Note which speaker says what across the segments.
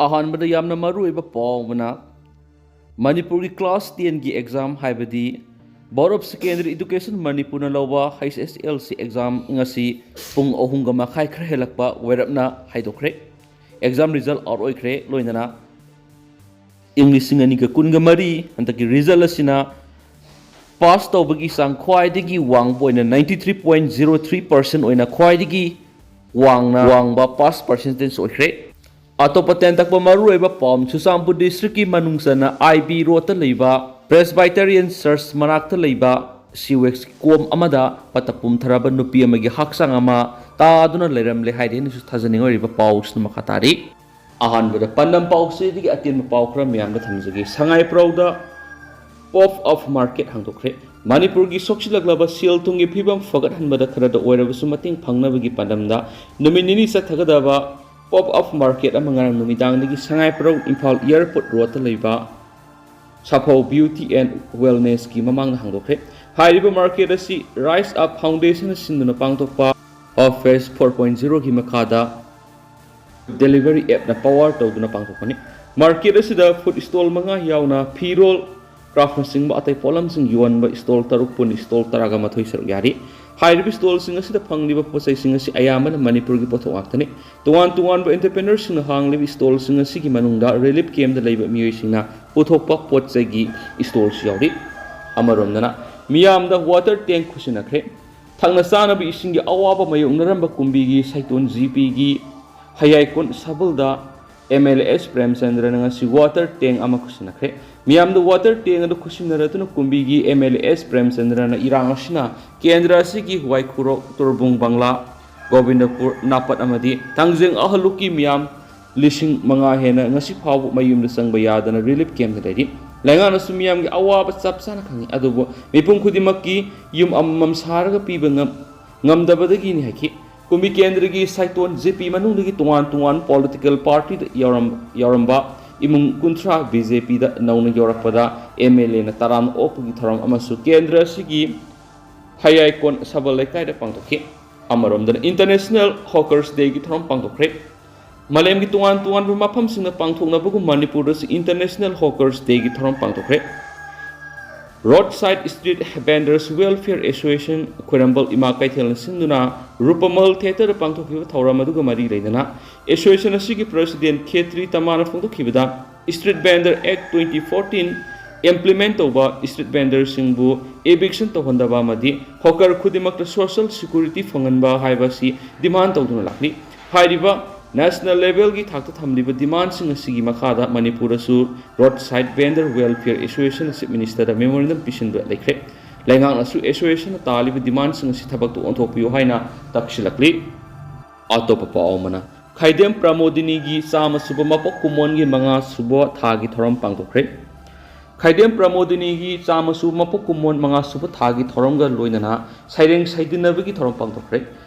Speaker 1: ꯑꯍꯥꯟꯕꯗ ꯌꯥꯝꯅ ꯃꯔꯨꯑꯣꯏꯕ ꯄꯥꯎ ꯑꯃꯅ ꯃꯅꯤꯄꯨꯔꯒꯤ ꯀ꯭ꯂꯥꯁ 10ꯒꯤ ꯑꯦꯛꯖꯥꯝ ꯍꯥꯏꯕꯗꯤ ꯕꯣꯔꯗ ꯑꯣꯐ ꯁꯦꯀꯦꯟꯗꯔꯤ ꯏꯗꯨꯀꯦꯁꯟ ꯃꯅꯤꯄꯨꯔꯅ ꯂꯧꯕ HSLC ꯑꯦꯛꯖꯥꯝ ꯉꯁꯤ ꯄꯨꯡ 3:30 ꯈꯔ ꯍꯦꯜꯂꯛꯄ ꯋꯥꯏꯔꯞꯅ ꯍꯥꯏꯗꯣꯛꯈ꯭ꯔꯦ꯫ ꯑꯦꯛꯖꯥꯝ ꯔꯤꯖꯜ ꯑꯥꯎꯠ ꯑꯣꯏꯈ꯭ꯔꯦ꯫ ꯂꯣꯏꯅꯅ ꯏꯪ 2023 ꯍꯟꯗꯛꯀꯤ ꯔꯤꯖꯜ ꯑꯁꯤꯅ ꯄꯥꯁ ꯇꯧꯕꯒꯤ ꯆꯥꯡ ꯈ꯭ꯋꯥꯏꯗꯒꯤ ꯋꯥꯡꯕ ꯑꯣꯏꯅ 93.03% ꯑꯣꯏꯅ ꯈ꯭ꯋꯥꯏꯗꯒꯤ ꯋꯥꯡꯕ ꯄꯥꯁ ꯄꯔꯁꯦꯟꯇꯦꯖ ꯑꯣꯏꯈ꯭ꯔꯦ꯫ ꯑꯇꯣꯞꯄ ꯇꯦꯟꯇꯛꯄ ꯃꯔꯨꯑꯣꯏꯕ ꯄꯥꯎ ꯆꯨꯔꯆꯥꯟꯄꯨꯔ ꯗꯤꯁꯇ꯭ꯔꯤꯛꯀꯤ ꯃꯅꯨꯡꯆꯟꯅ IB ꯔꯣꯗꯇ ꯂꯩꯕ ꯄ꯭ꯔꯦꯁꯕꯥꯏꯇꯔꯤꯌꯟ ꯆꯔꯆ ꯃꯅꯥꯛꯇ ꯂꯩꯕ ꯁꯤꯋꯦꯛꯁ ꯀꯣꯝ ꯑꯃꯗ ꯄꯠꯇ ꯄꯨꯝꯊꯔꯕ ꯅꯨꯄꯤ ꯑꯃꯒꯤ ꯍꯛꯆꯥꯡ ꯑꯃ ꯇꯥꯗꯨꯅ ꯂꯩꯔꯝꯂꯦ ꯍꯥꯏꯗꯨꯅꯁꯨ ꯊꯥꯖꯅꯤꯡꯉꯣꯏꯔꯤꯕ ꯄꯥꯎꯁꯤꯅ ꯃꯈꯥ ꯇꯥꯔꯤ꯫ ꯑꯍꯥꯟꯕꯗ ꯄꯥꯟꯗꯝ ꯄꯥꯎꯆꯦꯗꯒꯤ ꯑꯇꯦꯟꯕ ꯄꯥꯎ ꯈꯔ ꯃꯌꯥꯝꯗ ꯊꯝꯖꯒꯦ꯫ ꯁꯉꯥꯏꯄ꯭ꯔꯧꯗ ꯄꯣꯞ ꯑꯞ ꯃꯥꯔꯀꯦꯠ ꯍꯥꯡꯗꯣꯛꯈ꯭ꯔꯦ꯫ ꯃꯅꯤꯄꯨꯔꯒꯤ ꯁꯣꯛꯆꯤꯜꯂꯛꯂꯕ ꯁꯦꯜ ꯊꯨꯝꯒꯤ ꯐꯤꯕꯝ ꯐꯒꯠꯍꯟꯕꯗ ꯈꯔꯗ ꯑꯣꯏꯔꯕꯁꯨ ꯃꯇꯦꯡ ꯐꯪꯅꯕꯒꯤ ꯄꯥꯟꯗꯝꯗ ꯅꯨꯃꯤꯠ 2 ꯆꯠꯊꯒꯗꯕ ꯄꯣꯞ ꯑꯞ ꯃꯥꯔꯀꯦꯠ ꯑꯃ ꯉꯔꯥꯡ ꯅꯨꯃꯤꯗꯥꯡꯗꯒꯤ ꯁꯉꯥꯏꯄ꯭ꯔꯧ ꯏꯝꯐꯥꯜ ꯏꯌꯔꯄꯣꯔꯠ ꯔꯣꯗꯇ ꯂꯩꯕ ꯁꯥꯐꯧ ꯕ꯭ꯌꯨꯇꯤ ꯑꯦꯟ ꯋꯦꯜꯅꯦꯁꯀꯤ ꯃꯃꯥꯡꯗ ꯍꯥꯡꯗꯣꯛꯈ꯭ꯔꯦ꯫ ꯍꯥꯏꯔꯤꯕ ꯃꯥꯔꯀꯦꯠ ꯑꯁꯤ ꯔꯥꯏꯁ ꯑꯞ ꯐꯥꯎꯟꯗꯦꯁꯟꯅ ꯁꯤꯟꯗꯨꯅ ꯄꯥꯡꯊꯣꯛꯄ ꯑꯣꯐ ꯐꯦꯁ 4.0ꯒꯤ ꯃꯈꯥꯗ ꯗꯦꯂꯤꯚꯔꯤ ꯑꯦꯞꯅ ꯄꯋꯥꯔ ꯇꯧꯗꯨꯅ ꯄꯥꯡꯊꯣꯛꯄꯅꯤ꯫ ꯃꯥꯔꯀꯦꯠ ꯑꯁꯤꯗ ꯐꯨꯗ ꯁ꯭ꯇꯣꯜ 5 ꯌꯥꯎꯅ ꯐꯤꯔꯣꯜ, ꯀ꯭ꯔꯥꯐꯅꯆꯤꯡꯕ ꯑꯇꯩ ꯄꯣꯠꯂꯝꯁꯤꯡ ꯌꯣꯟꯕ ꯁ꯭ꯇꯣꯜ 6 ꯄꯨꯟꯅ ꯁ꯭ꯇꯣꯜ 13 ꯁꯔꯨꯛ ꯌꯥꯔꯤ꯫ ꯍꯥꯏꯔꯤꯕ ꯁ꯭ꯇꯣꯜꯁꯤꯡ ꯑꯁꯤꯗ ꯐꯪꯂꯤꯕ ꯄꯣꯠꯆꯩꯁꯤꯡ ꯑꯁꯤ ꯑꯌꯥꯝꯕꯅ ꯃꯅꯤꯄꯨꯔꯒꯤ ꯄꯣꯠꯊꯣꯛ ꯉꯥꯛꯇꯅꯤ꯫ ꯇꯣꯉꯥꯟ-ꯇꯣꯉꯥꯟꯕ ꯑꯦꯟꯇꯔꯄ꯭ꯔꯦꯅꯔꯁꯤꯡꯅ ꯍꯥꯡꯂꯤꯕ ꯁ꯭ꯇꯣꯜꯁꯤꯡ ꯑꯁꯤꯒꯤ ꯃꯅꯨꯡꯗ ꯔꯤꯂꯤꯐ ꯀꯦꯝꯞꯗ ꯂꯩꯕ ꯃꯤꯑꯣꯏꯁꯤꯡꯅ ꯄꯨꯊꯣꯛꯄ ꯄꯣꯠꯆꯩꯒꯤ ꯁ꯭ꯇꯣꯜꯁꯨ ꯌꯥꯎꯔꯤ꯫ ꯑꯃꯔꯣꯝꯗꯅ ꯃꯤꯌꯥꯝꯗ ꯋꯥꯇꯔ ꯇꯦꯡꯛ ꯈꯨꯠꯁꯤꯟꯅꯈ꯭ꯔꯦ꯫ ꯊꯛꯅ ꯆꯥꯅꯕ ꯏꯁꯤꯡꯒꯤ ꯑꯋꯥꯕ ꯃꯥꯌꯣꯛꯅꯔꯝꯕ ꯀꯨꯝꯕꯤꯒꯤ ꯁꯩꯇꯣꯟ GPꯒꯤ ꯍꯌꯥꯏꯀꯣꯟ ꯁꯕꯜꯗ MLS ꯄ꯭ꯔꯦꯝꯆꯟꯗ꯭ꯔꯅ ꯉꯁꯤ ꯋꯥꯇꯔ ꯇꯦꯡꯛ ꯑꯃ ꯈꯨꯠꯁꯤꯟꯅꯈ꯭ꯔꯦ꯫ ꯃꯤꯌꯥꯝꯗ ꯋꯥꯇꯔ ꯇꯦꯡꯛ ꯑꯗꯨ ꯈꯨꯠꯁꯤꯟꯅꯔꯗꯨꯅ ꯀꯨꯝꯕꯤꯒꯤ MLS ꯄ꯭ꯔꯦꯝꯆꯟꯗ꯭ꯔꯅ ꯏꯔꯥꯡ ꯑꯁꯤꯅ ꯀꯦꯟꯗ꯭ꯔ ꯑꯁꯤꯒꯤ ꯋꯥꯏꯈꯨꯔꯣꯛ, ꯇꯨꯔꯕꯨꯡ ꯕꯪꯂꯥ, ꯒꯣꯕꯤꯟꯗꯄꯨꯔ, ꯅꯥꯄꯠ ꯑꯃꯗꯤ ꯇꯥꯡꯖꯦꯡ ꯑꯍꯜꯂꯨꯛꯀꯤ ꯃꯤꯌꯥꯝ 5,000 ꯍꯦꯟꯅ ꯉꯁꯤ ꯐꯥꯎꯕ ꯃꯌꯨꯝꯗ ꯆꯪꯕ ꯌꯥꯗꯅ ꯔꯤꯂꯤꯐ ꯀꯦꯝꯞꯗ ꯂꯩꯔꯤ꯫ ꯂꯩꯉꯥꯛꯅꯁꯨ ꯃꯤꯌꯥꯝꯒꯤ ꯑꯋꯥꯕ ꯆꯞ ꯆꯥꯅ ꯈꯪꯏ, ꯑꯗꯨꯕꯨ ꯃꯤꯄꯨꯝ ꯈꯨꯗꯤꯡꯃꯛꯀꯤ ꯌꯨꯝ ꯑꯃꯃꯝ ꯁꯥꯔꯒ ꯄꯤꯕ ꯉꯝꯗꯕꯗꯒꯤꯅꯤ ꯍꯥꯏꯈꯤ꯫ ꯀꯨꯝꯕꯤ ꯀꯦꯟꯗ꯭ꯔꯒꯤ ꯁꯩꯇꯣꯟ GP ꯃꯅꯨꯡꯗꯒꯤ ꯇꯣꯉꯥꯟ-ꯇꯣꯉꯥꯟꯕ ꯄꯣꯂꯤꯇꯤꯀꯦꯜ ꯄꯥꯔꯇꯤꯗ ꯌꯥꯎꯔꯝꯕ ꯏꯃꯨꯡ 30 BJPꯗ ꯅꯧꯅ ꯌꯧꯔꯛꯄꯗ MLAꯅ ꯇꯔꯥꯝꯅ ꯑꯣꯛꯄꯒꯤ ꯊꯧꯔꯝ ꯑꯃꯁꯨ ꯀꯦꯟꯗ꯭ꯔ ꯑꯁꯤꯒꯤ ꯍꯌꯥꯏꯀꯣꯟ ꯁꯕꯜ ꯂꯩꯀꯥꯏꯗ ꯄꯥꯡꯊꯣꯛꯈꯤ꯫ ꯑꯃꯔꯣꯝꯗꯅ ꯏꯟꯇꯔꯅꯦꯁꯅꯦꯜ ꯍꯣꯀꯔꯁ ꯗꯦꯒꯤ ꯊꯧꯔꯝ ꯄꯥꯡꯊꯣꯛꯈ꯭ꯔꯦ꯫ ꯃꯥꯂꯦꯝꯒꯤ ꯇꯣꯉꯥꯟ-ꯇꯣꯉꯥꯟꯕ ꯃꯐꯝꯁꯤꯡꯗ ꯄꯥꯡꯊꯣꯛꯅꯕꯒꯨꯝ ꯃꯅꯤꯄꯨꯔꯗꯁꯨ ꯏꯟꯇꯔꯅꯦꯁꯅꯦꯜ ꯍꯣꯀꯔꯁ ꯗꯦꯒꯤ ꯊꯧꯔꯝ ꯄꯥꯡꯊꯣꯛꯈ꯭ꯔꯦ꯫ Road side street vendors welfare association ꯈꯣꯏꯔꯝꯕꯜ ꯏꯃꯥ ꯀꯩꯊꯦꯜꯅ ꯁꯤꯟꯗꯨꯅ ꯔꯨꯄꯃꯜ ꯊꯤꯌꯦꯇꯔꯗ ꯄꯥꯡꯊꯣꯛꯈꯤꯕ ꯊꯧꯔꯝ ꯑꯗꯨꯒ ꯃꯔꯤ ꯂꯩꯅꯅ ꯑꯦꯁꯣꯁꯤꯌꯦꯁꯟ ꯑꯁꯤꯒꯤ ꯄ꯭ꯔꯁꯤꯗꯦꯟꯠ ꯈꯦꯇ꯭ꯔꯤ ꯇꯃꯥꯅ ꯐꯣꯡꯗꯣꯛꯈꯤꯕꯗ ꯁ꯭ꯇ꯭ꯔꯤꯠ ꯚꯦꯟꯗꯔ ꯑꯦꯛꯠ 2014 ꯏꯝꯄ꯭ꯂꯤꯃꯦꯟꯠ ꯇꯧꯕ, ꯁ꯭ꯇ꯭ꯔꯤꯠ ꯚꯦꯟꯗꯔꯁꯤꯡꯕꯨ ꯏꯚꯤꯛꯁꯟ ꯇꯧꯍꯟꯗꯕ ꯑꯃꯗꯤ ꯍꯣꯀꯔ ꯈꯨꯗꯤꯡꯃꯛꯇ ꯁꯣꯁꯤꯌꯦꯜ ꯁꯦꯀ꯭ꯌꯨꯔꯤꯇꯤ ꯐꯪꯍꯟꯕ ꯍꯥꯏꯕ ꯑꯁꯤ ꯗꯤꯃꯥꯟ ꯇꯧꯗꯨꯅ ꯂꯥꯛꯂꯤ꯫ ꯍꯥꯏꯔꯤꯕ ꯅꯦꯁꯅꯦꯜ ꯂꯦꯚꯦꯜꯒꯤ ꯊꯥꯛꯇ ꯊꯝꯂꯤꯕ ꯗꯤꯃꯥꯟꯁꯤꯡ ꯑꯁꯤꯒꯤ ꯃꯈꯥꯗ ꯃꯅꯤꯄꯨꯔꯗꯁꯨ ꯔꯣꯗ ꯁꯥꯏꯗ ꯚꯦꯟꯗꯔ ꯋꯦꯜꯐꯤꯌꯔ ꯑꯦꯁꯣꯁꯤꯌꯦꯁꯟꯅ ꯆꯤꯐ ꯃꯤꯅꯤꯁꯇꯔꯗ ꯃꯦꯃꯣꯔꯦꯟꯗꯝ ꯄꯤꯁꯤꯟꯕ ꯂꯩꯈ꯭ꯔꯦ꯫ ꯂꯩꯉꯥꯛꯅꯁꯨ ꯑꯦꯁꯣꯁꯤꯌꯦꯁꯟꯅ ꯇꯥꯜꯂꯤꯕ ꯗꯤꯃꯥꯟꯁꯤꯡ ꯑꯁꯤ ꯊꯕꯛꯇ ꯑꯣꯟꯊꯣꯛꯄꯤꯌꯨ ꯍꯥꯏꯅ ꯇꯛꯁꯤꯜꯂꯛꯂꯤ꯫ ꯑꯇꯣꯞꯄ ꯄꯥꯎ ꯑꯃꯅ ꯈꯥꯏꯗꯦꯝ ꯄ꯭ꯔꯃꯣꯗꯤꯅꯤꯒꯤ 100ꯁꯨꯕ ꯃꯄꯣꯛ ꯀꯨꯝꯑꯣꯟꯒꯤ 5ꯁꯨꯕ ꯊꯥꯒꯤ ꯊꯧꯔꯝ ꯄꯥꯡꯊꯣꯛꯈ꯭ꯔꯦ꯫ ꯈꯥꯏꯗꯦꯝ ꯄ꯭ꯔꯃꯣꯗꯤꯅꯤꯒꯤ 100ꯁꯨꯕ ꯃꯄꯣꯛ ꯀꯨꯝꯑꯣꯟ 5ꯁꯨꯕ ꯊꯥꯒꯤ ꯊꯧꯔꯝꯒ ꯂꯣꯏꯅꯅ ꯁꯩꯔꯦꯡ ꯁꯩꯗꯤꯟꯅꯕꯒꯤ ꯊꯧꯔꯝ ꯄꯥꯡꯊꯣꯛꯈ꯭ꯔꯦ꯫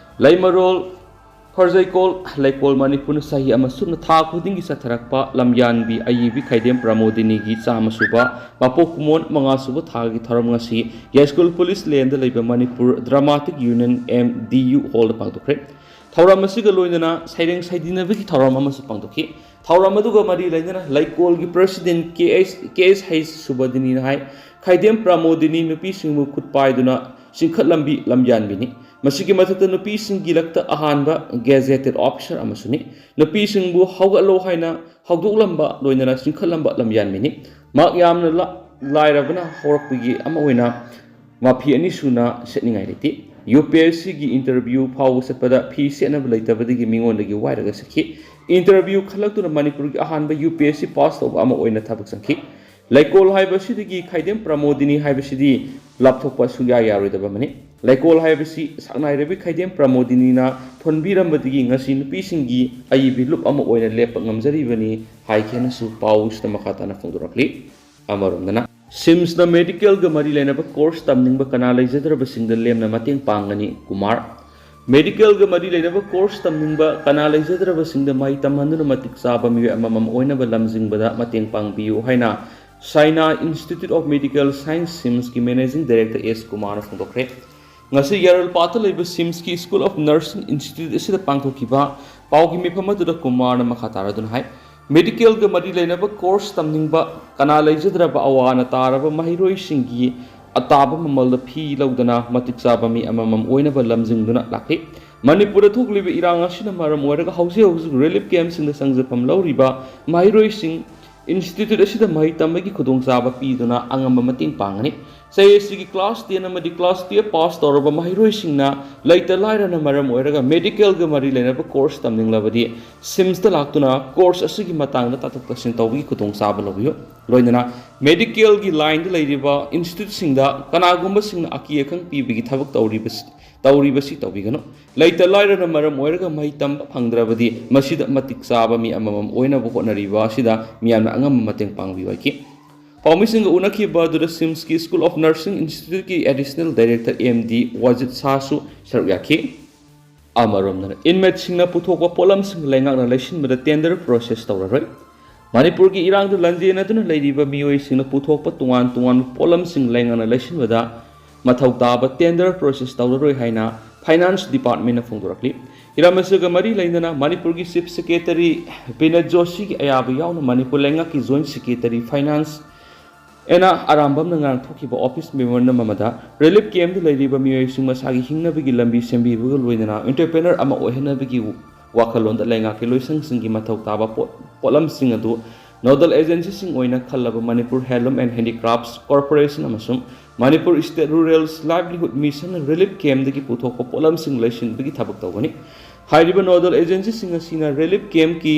Speaker 1: ꯂꯩꯃꯔꯣꯜ ꯐꯔꯖꯩꯀꯣꯜ ꯂꯩꯀꯣꯜ ꯃꯅꯤꯄꯨꯔꯅ ꯆꯍꯤ ꯑꯃ ꯁꯨꯞꯅ ꯊꯥ ꯈꯨꯗꯤꯡꯒꯤ ꯆꯠꯊꯔꯛꯄ ꯂꯝꯌꯥꯟꯕꯤ ꯑꯏꯕꯤ ꯈꯥꯏꯗꯦꯝ ꯄ꯭ꯔꯃꯣꯗꯤꯅꯤꯒꯤ 100ꯁꯨꯕ ꯃꯄꯣꯛ ꯀꯨꯝꯑꯣꯟ 5ꯁꯨꯕ ꯊꯥꯒꯤ ꯊꯧꯔꯝ ꯉꯁꯤ ꯌꯥꯏꯁ꯭ꯀꯨꯜ ꯄꯨꯂꯤꯁ ꯂꯦꯟꯗ ꯂꯩꯕ ꯃꯅꯤꯄꯨꯔ ꯗ꯭ꯔꯃꯥꯇꯤꯛ ꯌꯨꯅꯤꯌꯟ MDU ꯍꯣꯜꯗ ꯄꯥꯡꯊꯣꯛꯈ꯭ꯔꯦ꯫ ꯊꯧꯔꯝ ꯑꯁꯤꯒ ꯂꯣꯏꯅꯅ ꯁꯩꯔꯦꯡ ꯁꯩꯗꯤꯟꯅꯕꯒꯤ ꯊꯧꯔꯝ ꯑꯃꯁꯨ ꯄꯥꯡꯊꯣꯛꯈꯤ꯫ ꯊꯧꯔꯝ ꯑꯗꯨꯒ ꯃꯔꯤ ꯂꯩꯅꯅ ꯂꯩꯀꯣꯜꯒꯤ ꯄ꯭ꯔꯁꯤꯗꯦꯟꯠ KSH ꯁꯨꯕꯗꯤꯅꯤꯅ ꯍꯥꯏ ꯈꯥꯏꯗꯦꯝ ꯄ꯭ꯔꯃꯣꯗꯤꯅꯤ ꯅꯨꯄꯤꯁꯤꯡꯕꯨ ꯈꯨꯠ ꯄꯥꯏꯗꯨꯅ ꯆꯤꯡꯈꯠꯂꯝꯕꯤ ꯂꯝꯌꯥꯟꯕꯤꯅꯤ꯫ ꯃꯁꯤꯒꯤ ꯃꯊꯛꯇ ꯅꯨꯄꯤꯁꯤꯡꯒꯤꯗꯃꯛꯇ ꯑꯍꯥꯟꯕ ꯒꯦꯖꯦꯇꯦꯗ ꯑꯣꯐꯤꯁꯥꯔ ꯑꯃꯁꯨꯅꯤ꯫ ꯅꯨꯄꯤꯁꯤꯡꯕꯨ ꯍꯧꯒꯠꯂꯣ ꯍꯥꯏꯅ ꯍꯧꯗꯣꯛꯂꯝꯕ ꯂꯣꯏꯅꯅ ꯆꯤꯡꯈꯠꯂꯝꯕ ꯂꯝꯌꯥꯟꯕꯤꯅꯤ꯫ ꯃꯍꯥꯛ ꯌꯥꯝꯅ ꯂꯥꯏꯔꯕꯅ ꯍꯧꯔꯛꯄꯒꯤ ꯑꯃ ꯑꯣꯏꯅ ꯃꯐꯤ 2 ꯁꯨꯅ ꯁꯦꯠꯅꯤꯡꯉꯥꯏ ꯂꯩꯇꯦ꯫ UPSCꯒꯤ ꯏꯟꯇꯔꯚ꯭ꯌꯨ ꯐꯥꯎꯕ ꯆꯠꯄꯗ ꯐꯤ ꯁꯦꯠꯅꯕ ꯂꯩꯇꯕꯗꯒꯤ ꯃꯤꯉꯣꯟꯗꯒꯤ ꯋꯥꯏꯔꯒ ꯆꯠꯈꯤ꯫ ꯏꯟꯇꯔꯚ꯭ꯌꯨ ꯈꯜꯂꯛꯇꯨꯅ ꯃꯅꯤꯄꯨꯔꯒꯤ ꯑꯍꯥꯟꯕ UPSC ꯄꯥꯁ ꯇꯧꯕ ꯑꯃ ꯑꯣꯏꯅ ꯊꯕꯛ ꯆꯪꯈꯤ꯫ ꯂꯩꯀꯣꯜ ꯍꯥꯏꯕꯁꯤꯗꯒꯤ ꯈꯥꯏꯗꯦꯝ ꯄ꯭ꯔꯃꯣꯗꯤꯅꯤ ꯍꯥꯏꯕꯁꯤꯗꯤ ꯂꯥꯞꯊꯣꯛꯄ ꯁꯨꯛꯌꯥ ꯌꯥꯔꯣꯏꯗꯕ ꯑꯃꯅꯤ꯫ ꯂꯩꯀꯣꯜ ꯍꯥꯏꯕꯁꯤ ꯁꯛꯅꯥꯏꯔꯕꯤ ꯈꯥꯏꯗꯦꯝ ꯄ꯭ꯔꯃꯣꯗꯤꯅꯤꯅ ꯊꯣꯟꯕꯤꯔꯝꯕꯗꯒꯤ ꯉꯁꯤ ꯅꯨꯄꯤꯁꯤꯡꯒꯤ ꯑꯏꯕꯤ ꯂꯨꯞ ꯑꯃ ꯑꯣꯏꯅ ꯂꯦꯞꯄ ꯉꯝꯖꯔꯤꯕꯅꯤ ꯍꯥꯏꯈꯤꯅꯁꯨ ꯄꯥꯎꯁꯤꯗ ꯃꯈꯥ ꯇꯥꯅ ꯐꯣꯡꯗꯣꯔꯛꯂꯤ꯫ ꯑꯃꯔꯣꯝꯗꯅ ꯁꯤꯝꯁꯅ ꯃꯦꯗꯤꯀꯦꯜꯒ ꯃꯔꯤ ꯂꯩꯅꯕ ꯀꯣꯔꯁ ꯇꯝꯅꯤꯡꯕ ꯀꯅꯥ ꯂꯩꯖꯗ꯭ꯔꯕꯁꯤꯡꯗ ꯂꯦꯝꯅ ꯃꯇꯦꯡ ꯄꯥꯡꯒꯅꯤ ꯀꯨꯃꯥꯔ꯫ ꯃꯦꯗꯤꯀꯦꯜꯒ ꯃꯔꯤ ꯂꯩꯅꯕ ꯀꯣꯔꯁ ꯇꯝꯅꯤꯡꯕ ꯀꯅꯥ ꯂꯩꯖꯗ꯭ꯔꯕꯁꯤꯡꯗ ꯃꯍꯩ ꯇꯝꯍꯟꯗꯨꯅ ꯃꯇꯤꯛ ꯆꯥꯕ ꯃꯤꯑꯣꯏ ꯑꯃꯃꯝ ꯑꯣꯏꯅꯕ ꯂꯝꯖꯤꯡꯕꯗ ꯃꯇꯦꯡ ꯄꯥꯡꯕꯤꯌꯨ ꯍꯥꯏꯅ ꯁꯥꯏꯅꯥ ꯏꯟꯁꯇꯤꯇ꯭ꯌꯨꯠ ꯑꯣꯐ ꯃꯦꯗꯤꯀꯦꯜ ꯁꯥꯏꯟꯁ ꯁꯤꯝꯁꯀꯤ ꯃꯦꯅꯦꯖꯤꯡ ꯗꯥꯏꯔꯦꯛꯇꯔ S. ꯀꯨꯃꯥꯔꯅ ꯐꯣꯡꯗꯣꯛꯈ꯭ꯔꯦ꯫ ꯉꯁꯤ ꯌꯥꯔꯜꯄꯥꯠꯇ ꯂꯩꯕ ꯁꯤꯝꯁꯀꯤ ꯁ꯭ꯀꯨꯜ ꯑꯣꯐ ꯅꯔꯁꯤꯡ ꯏꯟꯁꯇꯤꯇ꯭ꯌꯨꯠ ꯑꯁꯤꯗ ꯄꯥꯡꯊꯣꯛꯈꯤꯕ ꯄꯥꯎꯒꯤ ꯃꯤꯐꯝ ꯑꯗꯨꯗ ꯀꯨꯃꯥꯔꯅ ꯃꯈꯥ ꯇꯥꯔꯗꯨꯅ ꯍꯥꯏ मेडिकल के मरी लेनब कोर्स तमनिंगबा कना लेजद्रबा अवाना तारबा महिरोइसिंगी अताब ममल फी लौदना मतिक चाबा मी अममम ओइनबा लमजिंगदुना लाखि मणिपुर थोकलिबा इरांग असिना मरम ओइरगा हौजे हौजे रिलीफ कैम्प सिंग संगजफम लौरिबा महिरोइसिंग इंस्टीट्यूट असिदा महि तमबगी खुदोंग चाबा पीदुना अंगम मतिंग पांगनि सैएससी की क्लास 10 अमदी क्लास 12 पास तौरबा महिरोइसिंगना लैता लाइरना मरम ओइरगा मेडिकल के मरी लेनबा कोर्स तमनिंगलाबदी सिम्स ता लाक्तुना कोर्स असिगी मतंगदा तातक तसिन तौबगी खुदोंग चाबा लौबियो लोइनना मेडिकल की लाइन द लैरिबा इंस्टीट्यूट सिंगदा कनागुंबा सिंगना अकी अखंग पीबगी थबक तौरिबसी तौबिगनो लैता लाइरना मरम ओइरगा महि तंबा फंगद्रबदी मसिदा मतिक चाबा मी अममम ओइनबा होटनरिबा सिदा मियामना अंगम मतंग पांगबिवाकी पाउमिसिंग उनखिबा दुदा सिम्स की स्कूल ऑफ नर्सिंग इंस्टीट्यूट की एडिशनल डायरेक्टर एमडी वाजिद सासु सरुयाखी अमरोमना इनमेट सिंगना पुथोकवा पोलम सिंग लेंगाना लेसिनबदा टेंडर प्रोसेस तौररोय मणिपुर की इरांग लंजेन अदुना लैरिबा मियोय सिंगना पुथोकपा तुंगान तुंगान पोलम सिंग लेंगाना लेसिनबदा मथौ ताबा टेंडर प्रोसेस तौररोय हाइना फाइनेंस डिपार्टमेंट फोंदोरकली इरामसगा मरी लेंदना मणिपुर की चीफ सेक्रेटरी बिनोद जोशी की अयाबा यावना मणिपुर लेंगा की जॉइंट सेक्रेटरी फाइनेंस एना आरामबम नंगांग थोकिबा ऑफिस मेमोरन ममदा रिलीफ कैम्प लैरिबा मियोयसिंग मसागी हिंगनबगी लंबी सेंबिबगा लोइदना एंटरप्रेन्योर अमा ओहनबगी वाखलोंदा लेंगा के लोइसंग सिंगी मथौ ताबा पोलम सिंग अदु नोडल एजेंसी सिंग ओइना खल्लबा Manipur handloom and handicrafts corporation अमसुम Manipur state rural livelihood mission relief camp दगी पुथोकपा पोलम सिंग लेसिनबगी थबक तौगनी हाइरिबा नोडल एजेंसी सिंग असिना रिलीफ कैम्प की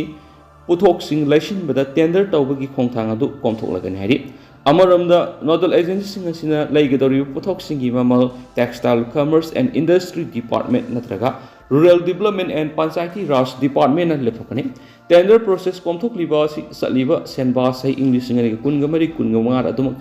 Speaker 1: पुथोक सिंग लेसिनबदा टेंडर तौबगी खोंथांग अदु कोमथोकलगनि हाइरि अमरमदा नोडल एजेंसी सिंग असिना लैगदौरिबा पुथोकसिंगी ममल textile commerce and industry department नत्रगा rural development and Panchayati Raj department लेफकनी टेंडर प्रोसेस कोमथोकलिबा सलीबा सेनबा सही इंग्लिश कुनगमरी कुनगमंगा अदुम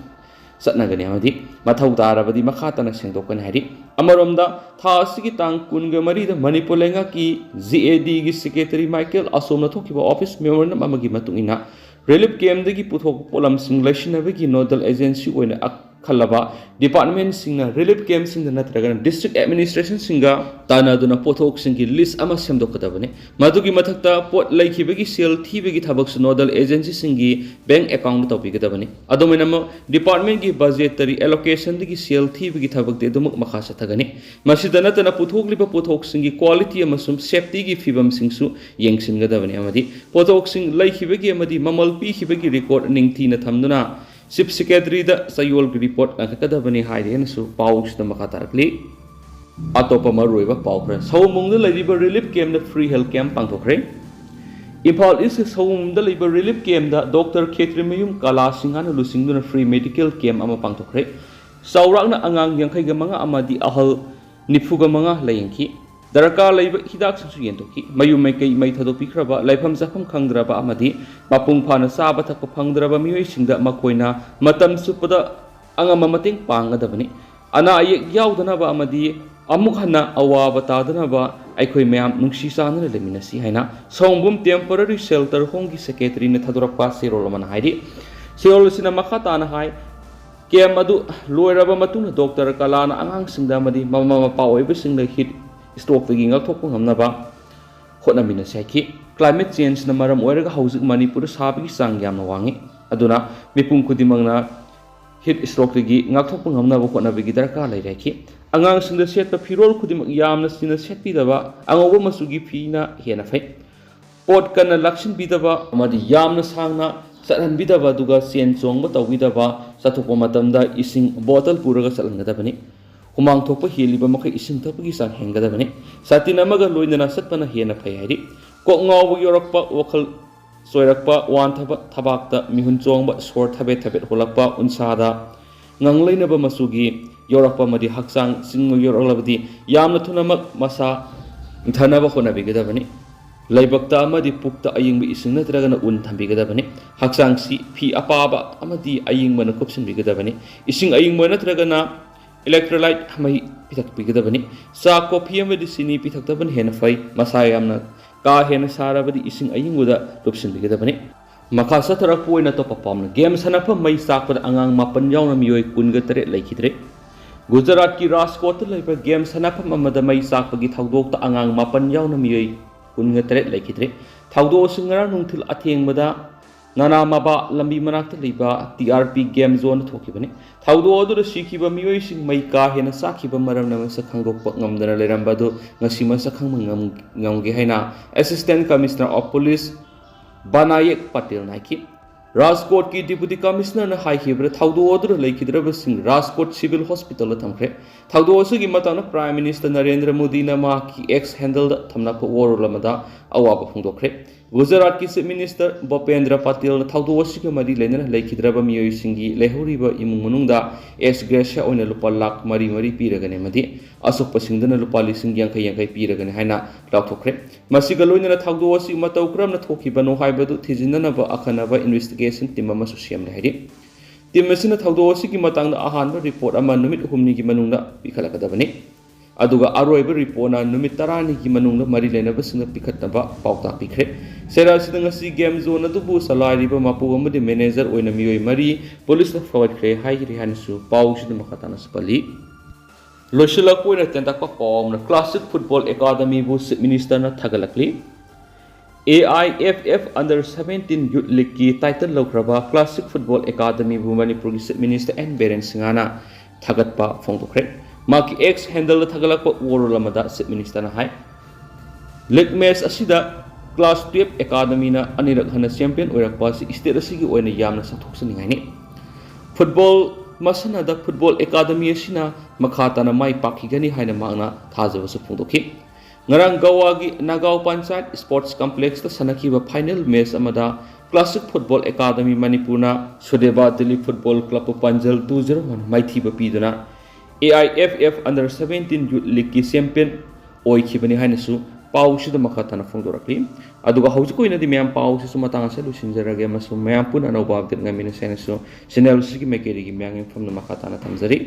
Speaker 1: सत्नगनी अमदी मथौ तारबदी मखातना सेंदोकन हाइरि अमरमदा था असिगी तांग कुनगमरी द मणिपुर लेंगा की जीएडी की सेक्रेटरी माइकल असोमना थोकिबा ऑफिस मेमोरन अमगी मतुंगिना रिलीफ कैम्प दगी पुथोक पोलम सिंग लेसिनबगी नोडल एजेंसी ओइना खल्लबा डिपार्टमेंट सिंगना रिलीफ कैम्प सिंग नत्रगन डिस्ट्रिक्ट एडमिनिस्ट्रेशन सिंगा तानादुना पोथोक सिंगी लिस्ट अमा सेमदोकदबने मदुगी मथक्ता पोट लैखिबगी सेल थीबगी थबक नोडल एजेंसी सिंगी बैंक अकाउंट तौबिगदबने अदोमेनम डिपार्टमेंट की बजेटरी एलोकेशन दगी सेल थीबगी थबक दे दुमुक मखा सथगने मसिदा नतना पुथोकलिबा पोथोक सिंगी क्वालिटी अमसुम सेफ्टी की फिबम सिंगसु येंगसिनगदबने अमदी पोथोक सिंग लैखिबगी अमदी ममल पीखिबगी रिकॉर्ड निंगथीना थमदुना चीफ सेक्रेटरी द सयोल की रिपोर्ट अंकदबनी हाइरेनसु पाउसद मखातारकली अतोप मरुइबा पाउखरे सौमुंग लैरिबा रिलीफ कैम्प द फ्री हेल्थ कैम्प पांथोखरे इम्फाल इस सौमुंग द लैरिबा रिलीफ कैम्प द डॉक्टर खेत्रिमयुम कला सिंहान लुसिंगदुना फ्री मेडिकल कैम्प अमा पांथोखरे सौराकना अंगांग यंखैगा मंगा अमादि अहल निफुगा मंगा लयंखी दरकार लैबा हिदाक संसु येंतोखी मयुम मैकै मै थदोपिख्रबा लैफम जाफम खंगद्रबा अमदि मपुंग फाना साबा थक फंगद्रबा मियोइसिंगदा मखोइना मतम सुपदा अंगम मतेंग पांगदबनि अना अयेक याउदनबा अमदि अमुक हन्ना अवाबा तादनबा अखोइ मयाम नुंसी चानना लेमिनसी हाइना सौंबुम टेम्पररी शेल्टर होंगी सेक्रेटरी ने थदोरपा सेरोलमन हाइरि सेरोलसिना मखा ताना हाइ केम अदु लोइरबा मतुंग डॉक्टर कलाना अंगांग सिंगदा अमदि ममा मपा ओइबसिंगदा हिट स्ट्रोक तगी ngakthokpa ngamnaba hotnamina saiki climate change na maram oiraga hauzik manipur sabigi sang yamna wangi aduna mipum khudimangna heat stroke tagi ngakthokpa ngamnaba hotnabigi darkar lairaki angang singda setpa firol khudim yamna sina setpi daba angoba masugi phina hena fai pot kana lakshin bidaba amadi yamna sangna sathan bidaba duga chen chongba tawbidaba sathokpa matamda ising bottle puraga salangadabani हुमांग थोप हेलीब मखै इसिंग थपगी सांग हेंगदबने सातिन अमगा लोइनना सत्पना हेना फै हाइरि Coke ngawbu yorokpa wakal soirakpa wan thabakta mihun chongba sor thabe thabe holakpa unsada nganglainaba masugi yorokpa madi haksang singmu yoroklabdi yamna thunamak masa thanaba honabigedabani laibakta amadi pukta ayingba ising natragana un thambigedabani haksang si phi apaba amadi ayingba na kopsinbigedabani ising ayingba natragana electrolyte mai pitak pigedabani sa coffee amadi sini pitak taban hena fai masa yamna ka hena sarabadi ising ayinguda lupsin bigedabani makha sathara poina to papamna game sanapha mai sakpad angang mapan yauna miyoi kunga tare laikhidre gujarat ki raskot laiba game sanapha amada mai sakpagi thaudok ta angang mapan yauna miyoi kunga tare laikhidre ꯊꯧꯗꯣꯛ ꯑꯁꯤ ꯉꯔꯥꯡ ꯅꯨꯡꯊꯤꯜ ꯑꯊꯦꯡꯕꯗ ꯅꯥꯅꯥꯃꯕꯥ ꯂꯝꯕꯤ ꯃꯅꯥꯛꯇ ꯂꯩꯕ TRP game ꯖꯣꯟꯗ ꯊꯣꯛꯈꯤꯕꯅꯤ ꯊꯧꯗꯣꯛ ꯑꯗꯨꯗ ꯁꯤꯈꯤꯕ ꯃꯤꯑꯣꯏꯁꯤꯡ ꯃꯩ ꯀꯥ ꯍꯦꯟꯅ ꯆꯥꯛꯈꯤꯕ ꯃꯔꯝꯅ ꯃꯁꯛ ꯈꯪꯗꯣꯛꯄ ꯉꯝꯗꯅ ꯂꯩꯔꯝꯕ ꯑꯗꯨ ꯉꯁꯤ ꯃꯁꯛ ꯈꯪꯕ ꯉꯝꯒꯦ ꯍꯥꯏꯅ ꯑꯦꯁꯤꯁꯇꯦꯟꯠ ꯀꯃꯤꯁꯅꯔ ꯑꯣꯐ ꯄꯨꯂꯤꯁ ꯕꯅꯥꯌꯦꯛ ꯄꯇꯦꯜꯅ ꯍꯥꯏꯈꯤ ꯔꯥꯖꯀꯣꯠꯀꯤ ꯗꯤꯄꯨꯇꯤ ꯀꯃꯤꯁꯅꯔꯅ ꯍꯥꯏꯈꯤꯕꯗ ꯊꯧꯗꯣꯛ ꯑꯗꯨꯗ ꯂꯩꯈꯤꯗ꯭ꯔꯕꯁꯤꯡ ꯔꯥꯖꯀꯣꯠ ꯁꯤꯚꯤꯜ ꯍꯣꯁꯄꯤꯇꯥꯜꯗ ꯊꯝꯈ꯭ꯔꯦ ꯊꯧꯗꯣꯛ ꯑꯁꯤꯒꯤ ꯃꯇꯥꯡꯗ ꯄ꯭ꯔꯥꯏꯝ ꯃꯤꯅꯤꯁꯇꯔ ꯅꯔꯦꯟꯗ꯭ꯔ ꯃꯣꯗꯤꯅ ꯃꯍꯥꯛꯀꯤ ꯑꯦꯛꯁ ꯍꯦꯟꯗꯜꯗ ꯊꯝꯂꯛꯄ ꯋꯥꯔꯣꯜ ꯑꯃꯗ ꯑꯋꯥꯕ ꯐꯣꯡꯗꯣꯛꯈ꯭ꯔꯦ ꯒꯨꯖꯔꯥꯠꯀꯤ ꯆꯤꯐ ꯃꯤꯅꯤꯁꯇꯔ ꯚꯨꯄꯦꯟꯗ꯭ꯔ ꯄꯇꯦꯜꯅ ꯊꯧꯗꯣꯛ ꯑꯁꯤꯒ ꯃꯔꯤ ꯂꯩꯅꯅ ꯂꯩꯈꯤꯗ꯭ꯔꯕ ꯃꯤꯑꯣꯏꯁꯤꯡꯒꯤ ꯂꯩꯍꯧꯔꯤꯕ ꯏꯃꯨꯡ ꯃꯅꯨꯡꯗ ꯑꯦꯛꯁ ꯒ꯭ꯔꯦꯁꯤꯌꯥ ꯑꯣꯏꯅ ꯂꯨꯄꯥ ꯂꯥꯈ ꯃꯔꯤ ꯄꯤꯔꯒꯅꯤ ꯑꯃꯗꯤ ꯑꯁꯣꯛꯄꯁꯤꯡꯗꯅ ꯂꯨꯄꯥ ꯂꯤꯁꯤꯡ ꯌꯥꯡꯈꯩ ꯄꯤꯔꯒꯅꯤ ꯍꯥꯏꯅ ꯂꯥꯎꯊꯣꯛꯈ꯭ꯔꯦ ꯃꯁꯤꯒ ꯂꯣꯏꯅꯅ ꯊꯧꯗꯣꯛ ꯑꯁꯤ ꯃꯇꯧ ꯀꯔꯝꯅ ꯊꯣꯛꯈꯤꯕꯅꯣ ꯍꯥꯏꯕꯗꯨ ꯊꯤꯖꯤꯟꯅꯅꯕ ꯑꯈꯟꯅꯕ ꯏꯟꯚꯦꯁꯇꯤꯒꯦꯁꯟ ꯇꯤꯝ ꯑꯃꯁꯨ ꯁꯦꯝꯂꯦ ꯍꯥꯏꯔꯤ ꯇꯤꯝ ꯑꯁꯤꯅ ꯊꯧꯗꯣꯛ ꯑꯁꯤꯒꯤ ꯃꯇꯥꯡꯗ ꯑꯍꯥꯟꯕ ꯔꯤꯄꯣꯔꯠ ꯑꯃ ꯅꯨꯃꯤꯠ ꯍꯨꯝꯅꯤꯒꯤ ꯃꯅꯨꯡꯗ ꯄꯤꯈꯠꯂꯛꯀꯗꯕꯅꯤ ꯑꯗꯨꯒ ꯑꯔꯣꯏꯕ ꯔꯤꯄꯣꯔꯠꯅ ꯅꯨꯃꯤꯠ 10ꯅꯤꯒꯤ ꯃꯅꯨꯡꯗ ꯃꯔꯤ ꯂꯩꯅꯕꯁꯤꯡꯗ ꯄꯤꯈꯠꯅꯕ ꯄꯥꯎꯇꯥꯛ ꯄꯤꯈ꯭ꯔꯦ ꯁꯦꯔꯥꯁꯤꯗ ꯉꯁꯤ ꯒꯦꯝ ꯖꯣꯟ ꯑꯗꯨꯕꯨ ꯆꯂꯥꯏꯔꯤꯕ ꯃꯄꯨ ꯑꯃꯗꯤ ꯃꯦꯅꯦꯖꯔ ꯑꯣꯏꯅ ꯃꯤꯑꯣꯏ 4 ꯄꯨꯂꯤꯁꯅ ꯐꯒꯠꯈ꯭ꯔꯦ ꯍꯥꯏꯈ꯭ꯔꯦ ꯍꯥꯏꯅꯁꯨ ꯄꯥꯎꯁꯤꯗ ꯃꯈꯥ ꯇꯥꯅ ꯄꯜꯂꯤ ꯂꯣꯏꯁꯤꯜꯂꯛꯄ ꯑꯣꯏꯅ ꯇꯦꯟꯇꯛꯄ ꯄꯥꯎ ꯑꯃꯅ ꯀ꯭ꯂꯥꯁꯤꯛ ꯐꯨꯠꯕꯣꯜ ꯑꯦꯀꯥꯗꯃꯤꯕꯨ ꯆꯤꯐ ꯃꯤꯅꯤꯁꯇꯔꯅ ꯊꯥꯒꯠꯂꯛꯂꯤ AIFF Under 17 Youth League की टाइटल लौख्रबा क्लासिक फुटबॉल एकादमी बु मणिपुर की चीफ मिनिस्टर एन बेरेन सिंहाना थागतपा फोंदोखरे माकी एक्स हैंडल थागलकपा वोरल अमदा चीफ मिनिस्टर ना हाय लीग मैच असिदा क्लास 12 एकादमी ना अनिरक हन चैंपियन ओइरकपा स्टेट असिगी ओइना यामना सथोक्सनिहाइनि फुटबॉल मसनादा फुटबॉल एकादमी असिना मखाताना माइ पाखिगनी हाइना मांगना थाजबसु फोंदोखि ngarang Gawagi Nagaw Panchayat Sports Complex ta sanakhiba final match amada Classic Football Academy Manipurna Sudeba Delhi Football Club Panjal 201 maithiba piduna AIFF Under 17 Youth League ki champion oikhibani hainasu pau sida makhatana phongdorakli aduga hauji koina di meyam pau si sumatang ase lusinjarage masu meyam pun anau babdet ngamina senasu channel sigi mekeri gi meyang information makhatana thamjari